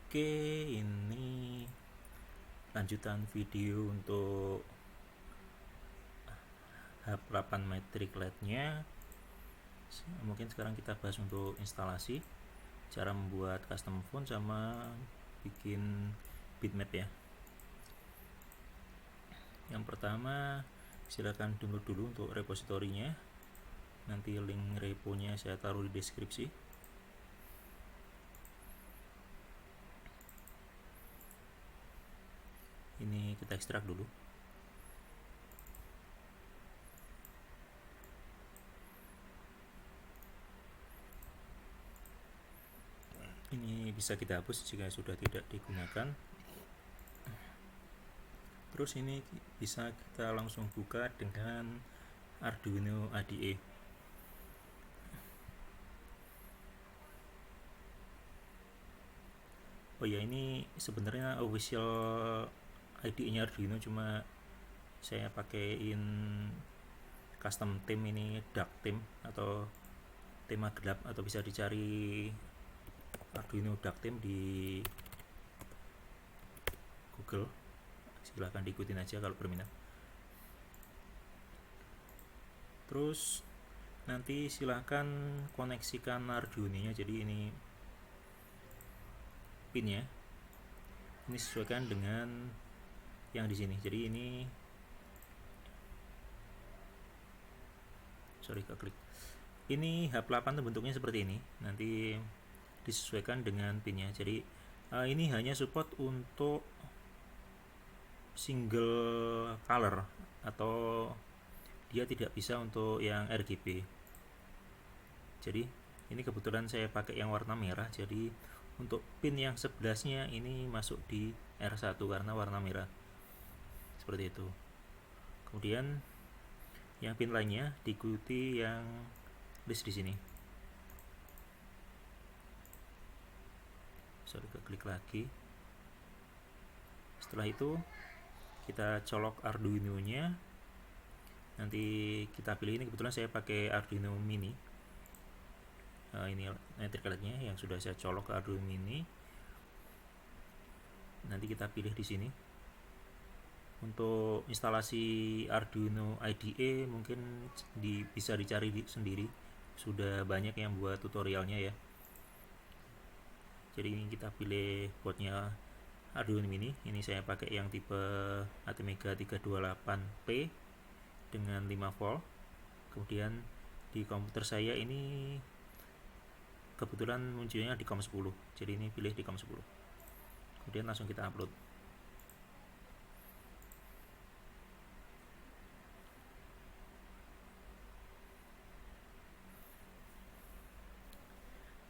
Oke, ini lanjutan video untuk H8 Matrix LED-nya. Mungkin sekarang kita bahas untuk instalasi, cara membuat custom font sama bikin bitmap ya. Yang pertama, silakan download dulu untuk repositorinya. Nanti link reponya saya taruh di deskripsi. Ini kita ekstrak dulu. Ini bisa kita hapus jika sudah tidak digunakan. Terus ini bisa kita langsung buka dengan Arduino IDE. Oh ya, ini sebenarnya official IDE-nya Arduino, cuma saya pakaiin custom theme, ini dark theme atau tema gelap, atau bisa dicari Arduino dark theme di Google. Silahkan diikutin aja kalau berminat. Terus nanti silahkan koneksikan Arduino-nya. Jadi ini pinnya, ini sesuaikan dengan yang di sini. Jadi ini klik. Ini H8 bentuknya seperti ini. Nanti disesuaikan dengan pinnya. Jadi ini hanya support untuk single color, atau dia tidak bisa untuk yang RGB. Jadi ini kebetulan saya pakai yang warna merah, jadi untuk pin yang 11-nya ini masuk di R1 karena warna merah. Seperti itu. Kemudian yang pin lainnya diikuti yang list di sini. Klik lagi. Setelah itu kita colok Arduino-nya. Nanti kita pilih, ini kebetulan saya pakai Arduino Mini. Ini matrix LED-nya yang sudah saya colok ke Arduino Mini. Nanti kita pilih di sini. Untuk instalasi Arduino IDE mungkin bisa dicari sendiri. Sudah banyak yang buat tutorialnya ya. Jadi ini kita pilih boardnya Arduino Mini. Ini saya pakai yang tipe Atmega 328P dengan 5 volt. Kemudian di komputer saya ini kebetulan munculnya di COM10. Jadi ini pilih di COM10. Kemudian langsung kita upload.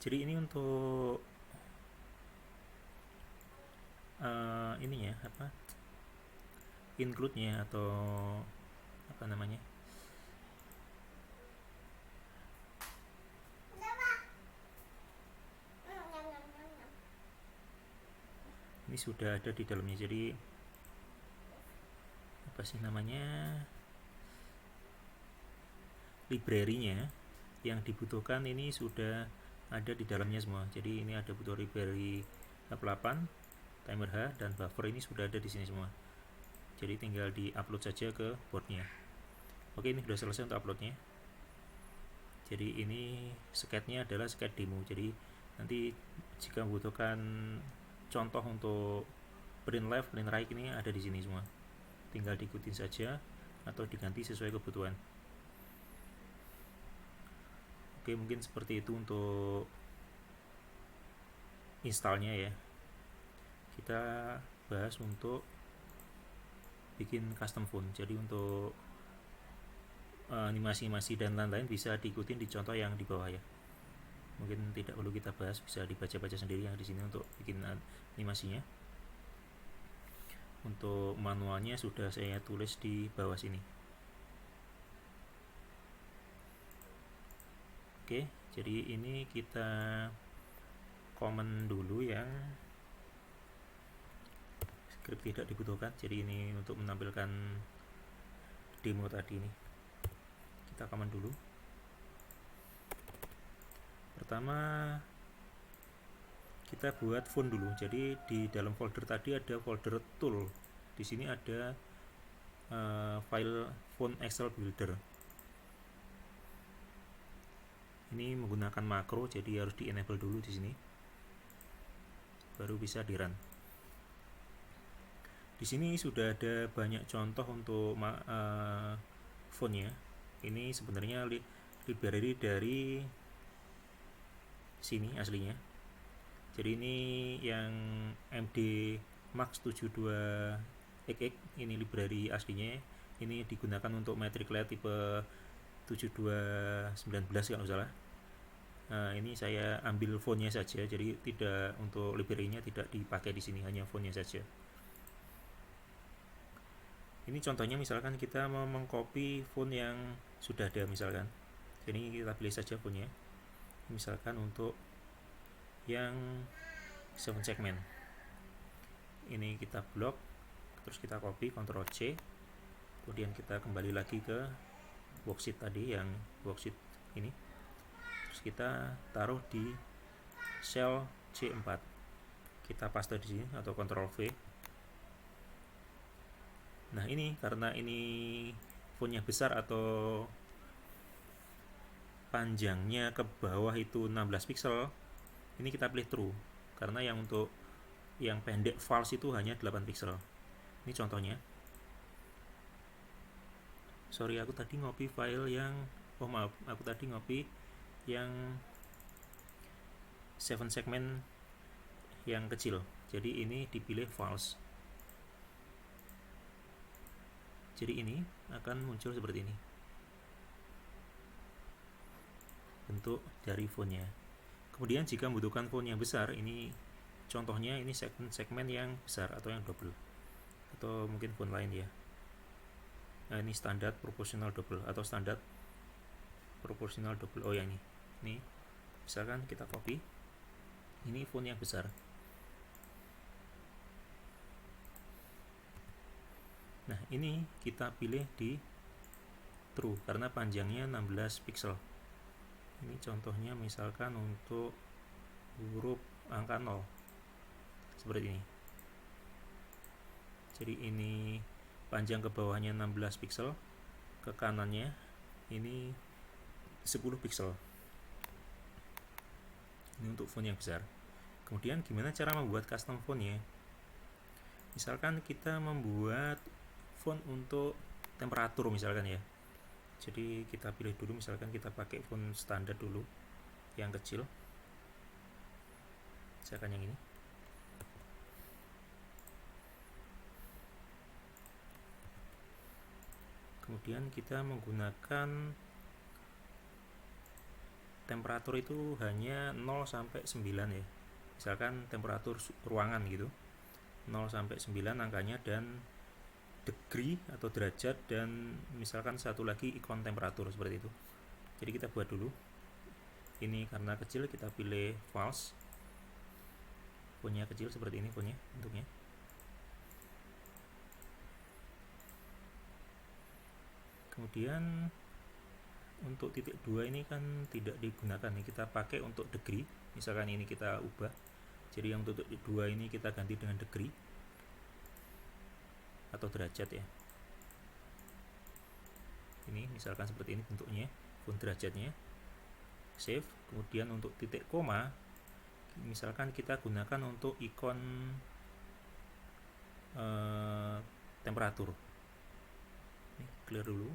Jadi ini untuk ininya apa? Include-nya atau apa namanya? Ini sudah ada di dalamnya. Jadi apa sih namanya? Library-nya yang dibutuhkan ini sudah ada di dalamnya semua. Jadi ini ada butuh library H8, timer H, dan buffer, ini sudah ada di sini semua. Jadi tinggal di-upload saja ke boardnya. Oke, ini sudah selesai untuk uploadnya. Jadi ini sketnya adalah sket demo. Jadi nanti jika membutuhkan contoh untuk print left, print right, ini ada di sini semua. Tinggal diikutin saja atau diganti sesuai kebutuhan. Oke, mungkin seperti itu untuk installnya ya. Kita bahas untuk bikin custom font. Jadi untuk animasi-animasi dan lain-lain bisa diikutin di contoh yang di bawah ya. Mungkin tidak perlu kita bahas, bisa dibaca-baca sendiri yang di sini untuk bikin animasinya. Untuk manualnya sudah saya tulis di bawah sini. Oke, jadi ini kita komen dulu yang script tidak dibutuhkan. Jadi ini untuk menampilkan demo tadi ini. Kita komen dulu. Pertama, kita buat font dulu. Jadi di dalam folder tadi ada folder tool, di sini ada file font Excel builder. Ini menggunakan makro, jadi harus di enable dulu di sini, baru bisa di run. Di sini sudah ada banyak contoh untuk fontnya. Ini sebenarnya library dari sini aslinya. Jadi ini yang MD Max 72XX, ini library aslinya. Ini digunakan untuk metric layout tipe 7219 kalau salah. Ini saya ambil fontnya saja, jadi tidak untuk library-nya tidak dipakai di sini, hanya fontnya saja. Ini contohnya misalkan kita mau mengcopy font yang sudah ada misalkan. Jadi kita pilih saja fontnya. Misalkan untuk yang 7 segment. Ini kita blok, terus kita copy, Ctrl C. Kemudian kita kembali lagi ke worksheet tadi, yang worksheet ini. Terus kita taruh di cell C4. Kita paste di sini atau Ctrl V. Nah ini karena ini fontnya besar atau panjangnya ke bawah itu 16 pixel, ini kita pilih true, karena yang untuk yang pendek false itu hanya 8 pixel. Ini contohnya. Sorry, aku tadi ngopi file yang maaf, aku tadi ngopi yang 7 segment yang kecil, jadi ini dipilih false. Jadi ini akan muncul seperti ini bentuk dari fontnya. Kemudian jika membutuhkan font yang besar, ini contohnya ini segmen yang besar atau yang double, atau mungkin font lain ya. Nah, ini standar proportional double atau standar proportional double. Oh ya, ini misalkan kita copy, ini font yang besar. Nah ini kita pilih di true karena panjangnya 16 pixel. Ini contohnya misalkan untuk huruf angka 0 seperti ini. Jadi ini panjang ke bawahnya 16 pixel, ke kanannya ini 10 pixel. Ini untuk font yang besar. Kemudian gimana cara membuat custom fontnya? Misalkan kita membuat font untuk temperatur misalkan ya. Jadi kita pilih dulu, misalkan kita pakai font standar dulu yang kecil, misalkan yang ini. Kemudian kita menggunakan temperatur itu hanya 0 sampai 9 ya. Misalkan temperatur ruangan gitu, 0 sampai 9 angkanya, dan degree atau derajat, dan misalkan satu lagi ikon temperatur seperti itu. Jadi kita buat dulu. Ini karena kecil kita pilih false. Fontnya kecil seperti ini fontnya bentuknya. Kemudian untuk titik 2 ini kan tidak digunakan nih, kita pakai untuk degree. Misalkan ini kita ubah. Jadi yang untuk titik 2 ini kita ganti dengan degree atau derajat ya. Ini misalkan seperti ini bentuknya, font derajatnya. Save. Kemudian untuk titik koma, misalkan kita gunakan untuk ikon temperatur. Ini clear dulu.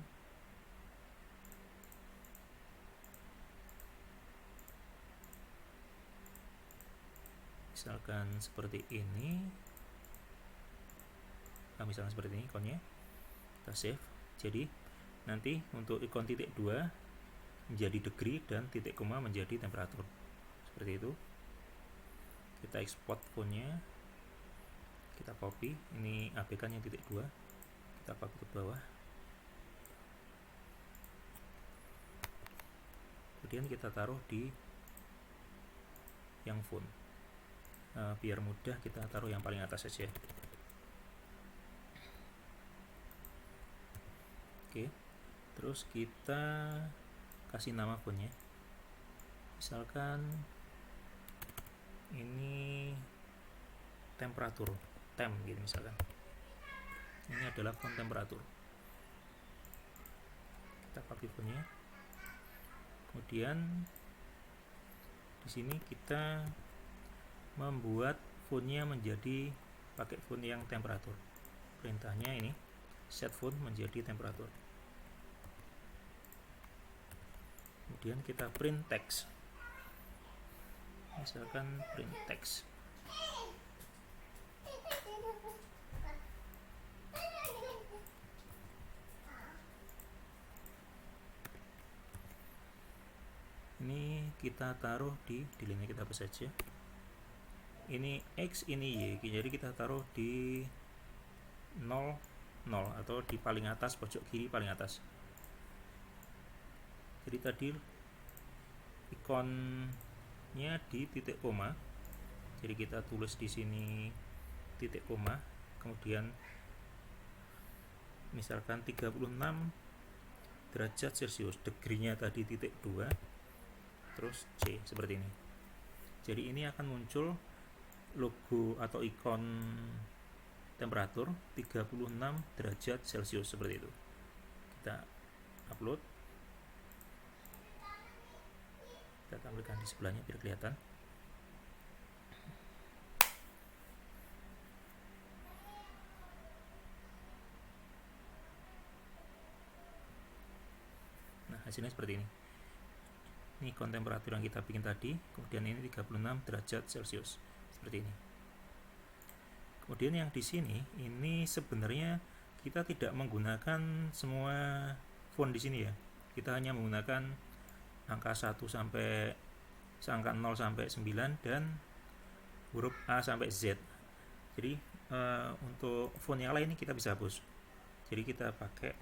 Misalkan seperti ini. Misalkan seperti ini ikonnya, kita save. Jadi nanti untuk ikon titik 2 menjadi degree dan titik koma menjadi temperatur seperti itu. Kita export fontnya, kita copy, ini abaikan yang titik 2, kita copy ke bawah, kemudian kita taruh di yang font. Biar mudah kita taruh yang paling atas saja. Oke, terus kita kasih nama fontnya. Misalkan ini temperatur, temp gitu misalkan. Ini adalah font temperatur. Kita copy fontnya. Kemudian di sini kita membuat fontnya menjadi pakai font yang temperatur. Perintahnya ini set font menjadi temperatur. Kemudian kita print text. Misalkan print text. Ini kita taruh di line kita apa saja. Ini X, ini Y, jadi kita taruh di 0, 0 atau di paling atas, pojok kiri paling atas. Jadi tadi ikonnya di titik koma, jadi kita tulis di sini titik koma, kemudian misalkan 36 derajat Celcius, degree-nya tadi titik 2, terus C seperti ini. Jadi ini akan muncul logo atau ikon temperatur 36 derajat Celcius seperti itu. Kita upload, kita tampilkan di sebelahnya biar kelihatan. Nah, hasilnya seperti ini. Ini ikon temperatur yang kita bikin tadi, kemudian ini 36 derajat Celcius seperti ini. Kemudian yang di sini ini sebenarnya kita tidak menggunakan semua font di sini ya. Kita hanya menggunakan angka 1 sampai angka 0 sampai 9 dan huruf A sampai Z. Jadi untuk font yang lain ini kita bisa hapus. Jadi kita pakai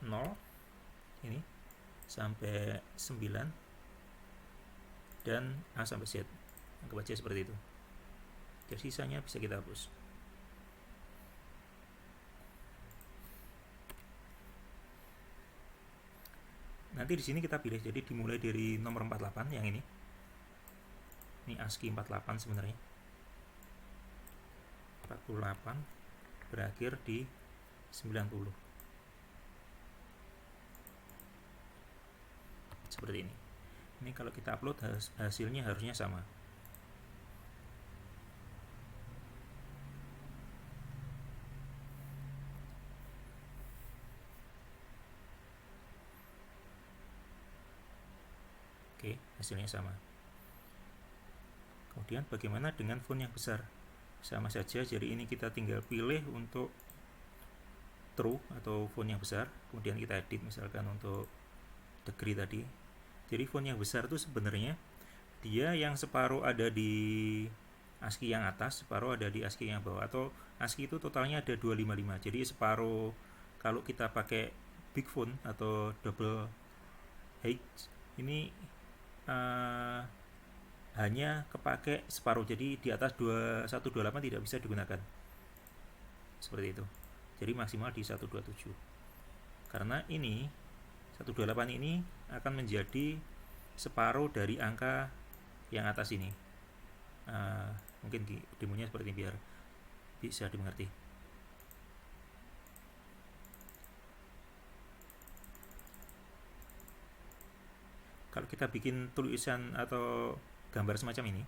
0 ini sampai 9 dan A sampai Z. Anggap aja seperti itu. Jadi sisanya bisa kita hapus. Nanti di sini kita pilih, jadi dimulai dari nomor 48 yang ini. Ini ASCII 48 sebenarnya. 48 berakhir di 90. Seperti ini. Ini kalau kita upload hasilnya harusnya sama. Oke, hasilnya sama. Kemudian bagaimana dengan font yang besar? Sama saja, jadi ini kita tinggal pilih untuk true atau font yang besar, kemudian kita edit misalkan untuk degree tadi. Jadi font yang besar itu sebenarnya dia yang separuh ada di ASCII yang atas, separuh ada di ASCII yang bawah, atau ASCII itu totalnya ada 255. Jadi separuh kalau kita pakai big font atau double H ini hanya kepake separuh, jadi di atas 128 tidak bisa digunakan. Seperti itu. Jadi maksimal di 127. Karena ini 128 ini akan menjadi separuh dari angka yang atas ini. Mungkin demonya seperti ini biar bisa dimengerti. Kalau kita bikin tulisan atau gambar semacam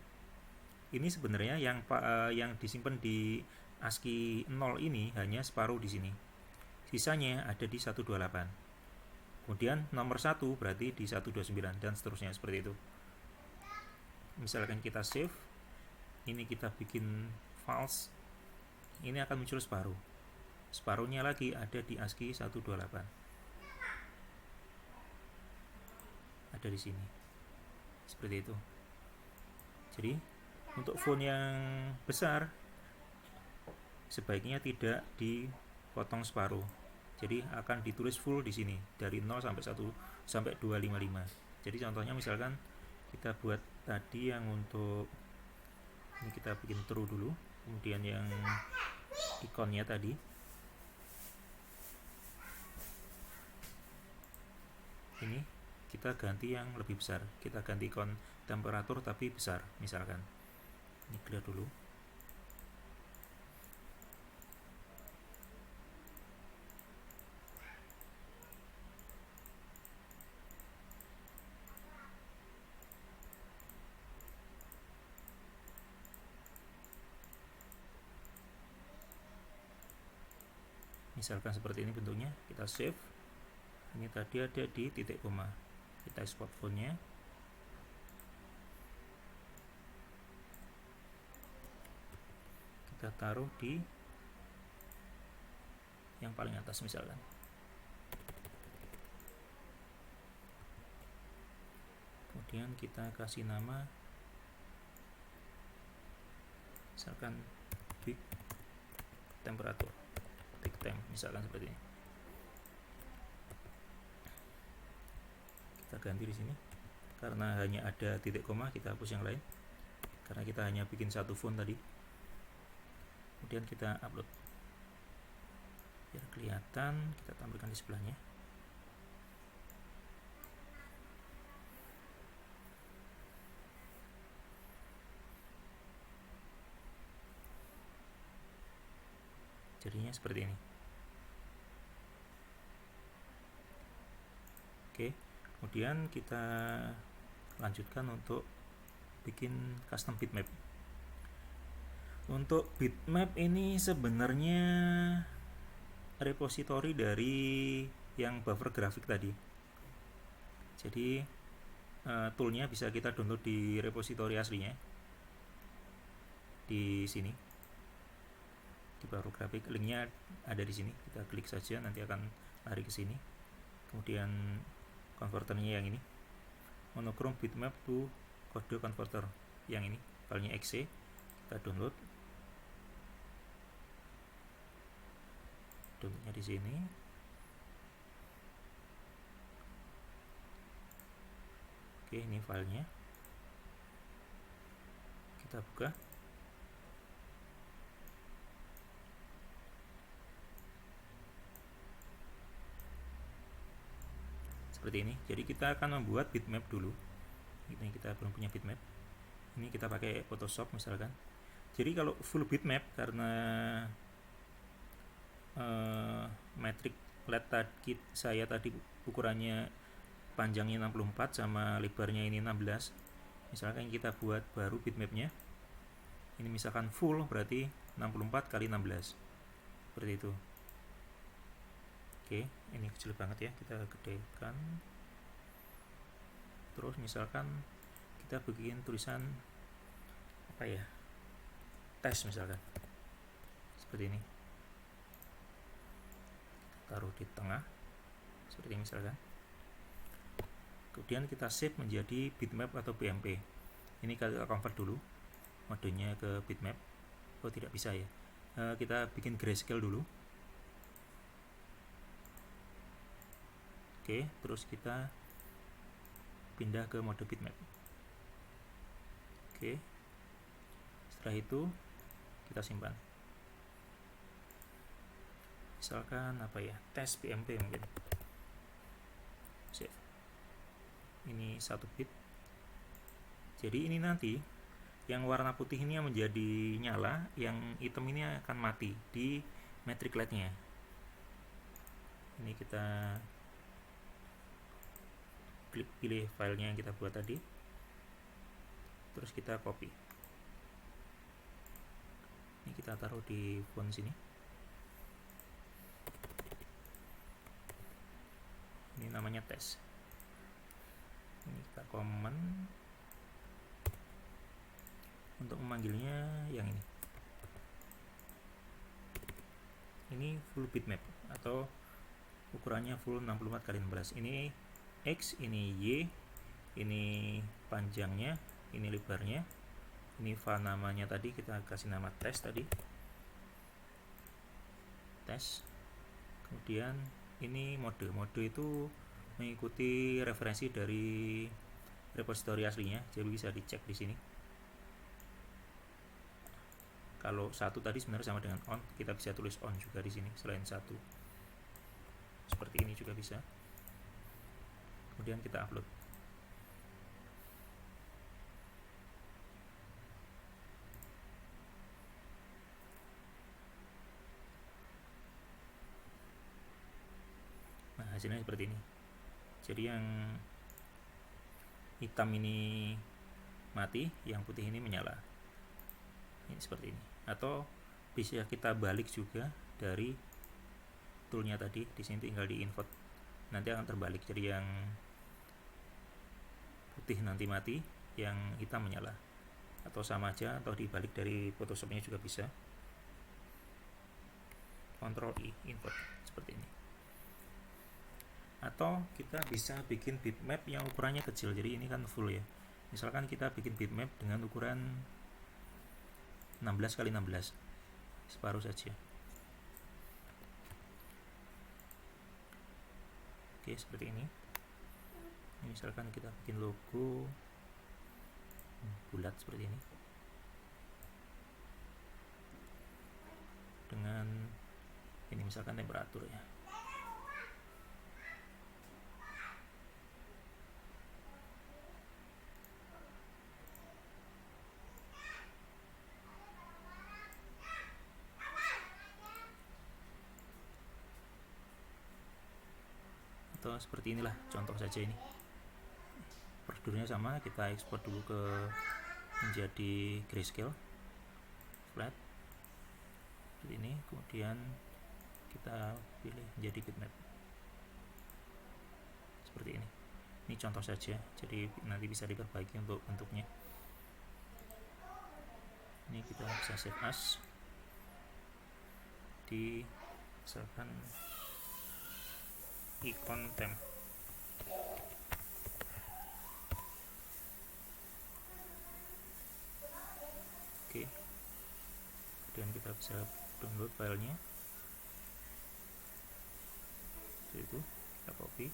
ini sebenarnya yang disimpan di ASCII 0 ini hanya separuh di sini. Sisanya ada di 128. Kemudian nomor 1 berarti di 129 dan seterusnya seperti itu. Misalkan kita save, ini kita bikin false, ini akan muncul separuh. Separuhnya lagi ada di ASCII 128. Ada di sini. Seperti itu. Jadi, untuk font yang besar sebaiknya tidak dipotong separuh. Jadi akan ditulis full di sini dari 0 sampai 1 sampai 255. Jadi contohnya misalkan kita buat tadi yang untuk ini kita bikin true dulu, kemudian yang ikonnya tadi ini kita ganti yang lebih besar, kita ganti ikon temperatur tapi besar misalkan. Ini clear dulu. misalkan seperti ini bentuknya, kita save. Ini tadi ada di titik koma, kita export fontnya, kita taruh di yang paling atas misalkan. Kemudian kita kasih nama misalkan big temperature, big temp misalkan seperti ini. Kita ganti di sini karena hanya ada titik koma, kita hapus yang lain karena kita hanya bikin satu font tadi. Kemudian kita upload biar kelihatan, kita tampilkan di sebelahnya. Jadinya seperti ini. Oke, kemudian kita lanjutkan untuk bikin custom bitmap. Untuk bitmap ini sebenarnya repository dari yang buffer grafik tadi. Jadi toolnya bisa kita download di repository aslinya di sini, di buffer grafik. Linknya ada di sini, kita klik saja nanti akan lari ke sini. Kemudian konverternya yang ini, monochrome bitmap to kode converter yang ini, filenya exe, kita download. Downloadnya di sini. Oke, ini filenya. Kita buka. Seperti ini. Jadi kita akan membuat bitmap dulu. Ini kita belum punya bitmap. Ini kita pakai Photoshop misalkan. Jadi kalau full bitmap, karena metric LED tadi saya tadi ukurannya panjangnya 64 sama lebarnya ini 16. Misalkan kita buat baru bitmapnya. Ini misalkan full berarti 64 kali 16. Seperti itu. Oke, ini kecil banget ya, kita gedekan. Terus misalkan kita bikin tulisan apa ya, tes misalkan seperti ini, taruh di tengah seperti ini misalkan. Kemudian kita save menjadi bitmap atau BMP. Ini kita convert dulu modenya ke bitmap. Oh, tidak bisa ya, kita bikin grayscale dulu. Oke, terus kita pindah ke mode bitmap. Oke, setelah itu kita simpan. Misalkan apa ya, tes BMP mungkin. Save. Ini 1 bit. Jadi ini nanti yang warna putih ini yang menjadi nyala, yang hitam ini akan mati di metric LED-nya. Ini kita klik pilih filenya yang kita buat tadi, terus kita copy. Ini kita taruh di font sini. Ini namanya tes. Ini kita comment. Untuk memanggilnya yang ini. Ini full bitmap atau ukurannya full 64 kali 16. Ini X, ini Y, ini panjangnya, ini lebarnya, ini file namanya tadi kita kasih nama tes tadi, tes. Kemudian ini mode itu mengikuti referensi dari repository aslinya, jadi bisa dicek di sini. Kalau 1 tadi sebenarnya sama dengan on, kita bisa tulis on juga di sini selain 1. Seperti ini juga bisa. Kemudian kita upload. Nah, hasilnya seperti ini. Jadi yang hitam ini mati, yang putih ini menyala. Ini seperti ini. Atau bisa kita balik juga dari toolnya tadi, di sini tinggal di invert, nanti akan terbalik, jadi yang putih nanti mati, yang hitam menyala, atau sama aja, atau dibalik dari Photoshopnya juga bisa. Ctrl I, invert, seperti ini. Atau kita bisa bikin bitmap yang ukurannya kecil, jadi ini kan full ya. Misalkan kita bikin bitmap dengan ukuran 16 x 16, separuh saja. Oke, seperti ini. Misalkan kita bikin logo bulat seperti ini, dengan ini misalkan temperatur ya. Atau seperti inilah contoh saja ini. Prosedurnya sama, kita ekspor dulu ke menjadi grayscale flat seperti ini, kemudian kita pilih menjadi bitmap seperti ini. Ini contoh saja, jadi nanti bisa diperbaiki untuk bentuknya. Ini kita bisa save as di misalkan icon temp. Oke, kemudian kita bisa download filenya, seperti itu. Kita copy,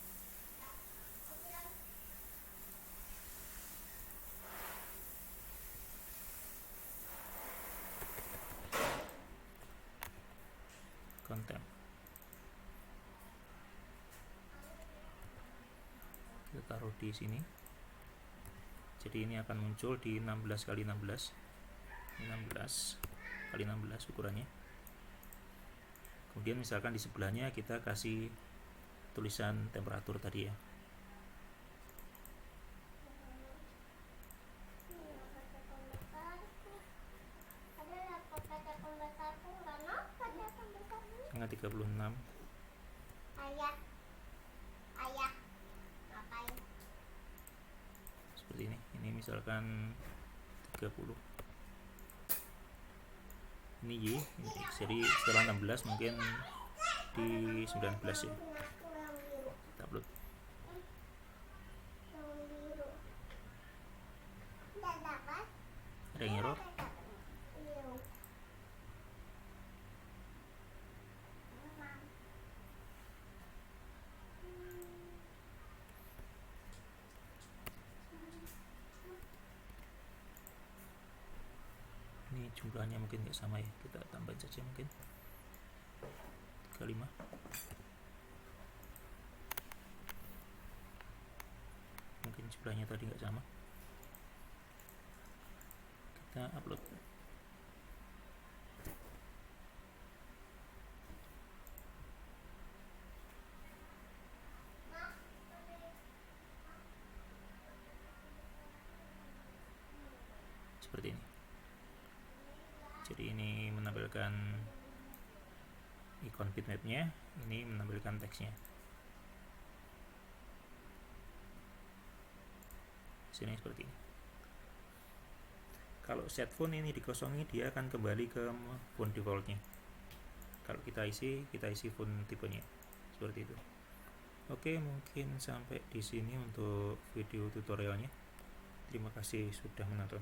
content, kita taruh di sini. Jadi ini akan muncul di 16 x 16, 16 x 16 ukurannya. Kemudian misalkan di sebelahnya kita kasih tulisan temperatur tadi ya. Dengan 36. Seperti ini. Ini misalkan 30. Ini Y, jadi setelah 16 mungkin di 19 ya. Kita upload. Ada yang error. Ini jumlahnya mungkin nggak sama ya, kita tambahin saja mungkin 35. Mungkin jumlahnya tadi nggak sama. Kita upload. Seperti ini. Jadi ini menampilkan ikon bitmapnya, ini menampilkan teksnya. Sini seperti ini. Kalau set font ini dikosongi, dia akan kembali ke font defaultnya. Kalau kita isi font tipenya seperti itu. Oke, mungkin sampai di sini untuk video tutorialnya. Terima kasih sudah menonton.